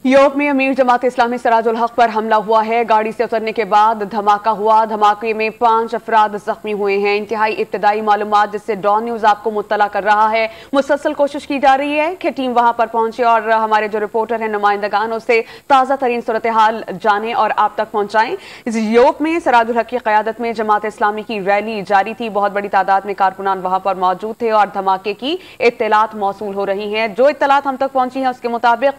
Europe में अमीर जमात इस्लामी सिराजुल हक पर हमला हुआ है। गाड़ी से उतरने के बाद धमाका हुआ। धमाके में 5 अफराद जख्मी हुए हैं। इंतहाई इब्तदाई मालूमात जिससे डॉन न्यूज आपको मुत्तला कर रहा है। मुसलसल कोशिश की जा रही है कि टीम वहां पर पहुंचे और हमारे जो रिपोर्टर हैं नुमाइंदगान उससे ताज़ा तरीन सूरत हाल जाने और आप तक पहुंचाएं। इस यूरोप में सिराजुल हक की क़यादत में जमात इस्लामी की रैली जारी थी। बहुत बड़ी तादाद में कारकुनान वहां पर मौजूद थे और धमाके की इत्तलात मौसूल हो रही हैं। जो इत्तलात हम तक पहुंची हैं उसके मुताबिक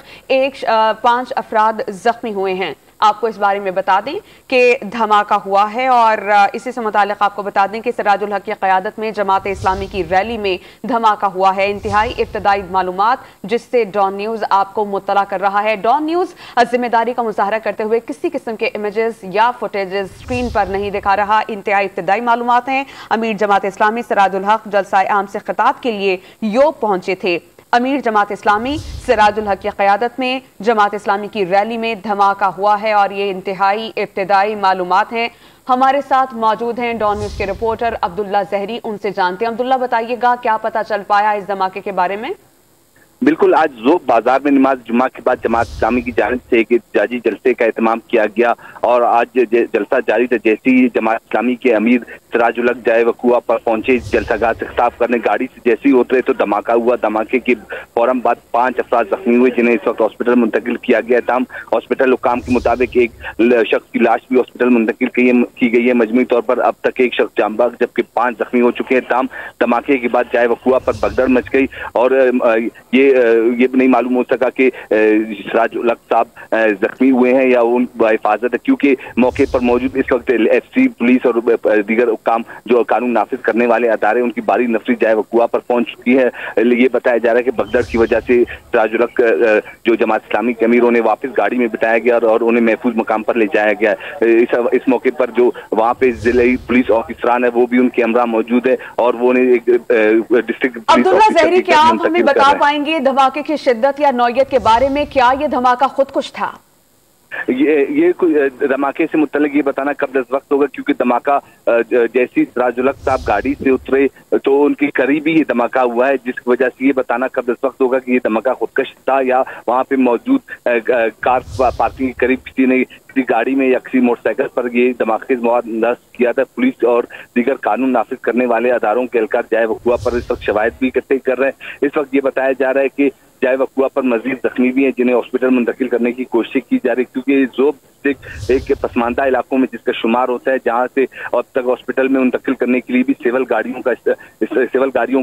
5 अफराद जख्मी हुए हैं। आपको इस बारे में बता दें कि धमाका हुआ है और इसी से मुताल्लिक आपको बता दें कि सिराजुल हक की क़यादत में जमात इस्लामी की रैली में धमाका हुआ है। इंतहाई इब्तदाई मालूमात जिससे डॉन न्यूज़ आपको मुत्तला कर रहा है। डॉन न्यूज़ जिम्मेदारी का मुजाहरा करते हुए किसी किस्म के इमेजेस या फुटेजेस स्क्रीन पर नहीं दिखा रहा। इंतहाई इब्तदाई मालूमात हैं। अमीर जमात इस्लामी सिराजुल हक जलसा आम से खिताब के लिए यूरोप पहुंचे थे। अमीर जमात इस्लामी सिराजुल हक की क़यादत में जमात इस्लामी की रैली में धमाका हुआ है और ये इंतहाई इब्तदाई मालूमात हैं। हमारे साथ मौजूद हैं डॉन न्यूज़ के रिपोर्टर अब्दुल्ला ज़हरी, उनसे जानते हैं। अब्दुल्ला, बताइएगा क्या पता चल पाया इस धमाके के बारे में? बिल्कुल, आज ज़ोब बाजार में नमाज जुम्मा के बाद जमात इस्लामी की जानिब से एक एहतजाजी जलसे का एहतमाम किया गया और आज जलसा जारी था। जैसे ही जमात इस्लामी के अमीर सिराजुल हक जाए वकुआ पर पहुंचे जलसागाह से खिताब करने, गाड़ी से जैसे ही उतरे तो धमाका हुआ। धमाके के फौरन बाद 5 अफराद जख्मी हुए जिन्हें इस वक्त हॉस्पिटल मुंतकिल किया गया। तमाम हॉस्पिटल हुक्काम के मुताबिक एक शख्स की लाश भी हॉस्पिटल मुंतकिल की गई है। मजमूई तौर पर अब तक एक शख्स जांबाग जबकि 5 जख्मी हो चुके हैं। तमाम धमाके के बाद जाए वकुआ पर भगदड़ मच गई और ये नहीं मालूम हो सका कि सिराजुल हक साहब जख्मी हुए हैं या उन हिफाजत है, क्योंकि मौके पर मौजूद इस वक्त एफसी पुलिस और दीगर काम जो कानून नाफिज करने वाले अदारे उनकी बारी नफरी जाए वकुआ पर पहुंच चुकी है। ये बताया जा रहा है कि भगदड़ की वजह से सिराजुल हक जो जमात इस्लामी के अमीर उन्हें वापस गाड़ी में बिठाया गया और उन्हें महफूज मकाम पर ले जाया गया। इस मौके पर जो वहाँ पे जिले पुलिस ऑफिसरान है वो भी उनके हमरा मौजूद है और वो उन्हें डिस्ट्रिक्ट अब्दुल्ला ज़हरी, क्या आप हमें बता पाएंगे धमाके की शिद्दत या नौयत के बारे में? क्या ये धमाका खुद कुछ था? ये धमाके से मुतल्लिक ये बताना कब दस वक्त होगा, क्योंकि धमाका जैसी सिराजुल हक साहब गाड़ी से उतरे तो उनके करीब ही ये धमाका हुआ है, जिसकी वजह से ये बताना कब दस वक्त होगा कि ये धमाका खुदकश था या वहाँ पे मौजूद कार पार्किंग के करीब किसी ने किसी गाड़ी में या किसी मोटरसाइकिल पर ये धमाके मौत नष्ट किया था। पुलिस और दीगर कानून नाफिज करने वाले अदारों के एहलकार जाए वकुआ पर इस वक्त शवाहिद भी इकट्ठे कर रहे हैं। इस वक्त ये बताया जा रहा है कि जाए वकुआ पर मजीद जख्मी भी हैं जिन्हें हॉस्पिटल मुंतकिल करने की कोशिश की जा रही है, क्योंकि ज़ोब एक पसमानदा इलाकों में जिसका शुमार होता है जहां से अब तक हॉस्पिटल में मुंतकिल करने के लिए भी सिविल गाड़ियों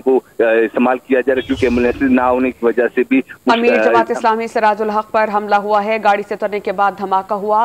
को इस्तेमाल किया जा रहा है, क्योंकि एम्बुलेंस ना होने की वजह से भी अमीर जमात इस्लामी सिराजुल हक पर हमला हुआ है। गाड़ी से उतरने के बाद धमाका हुआ।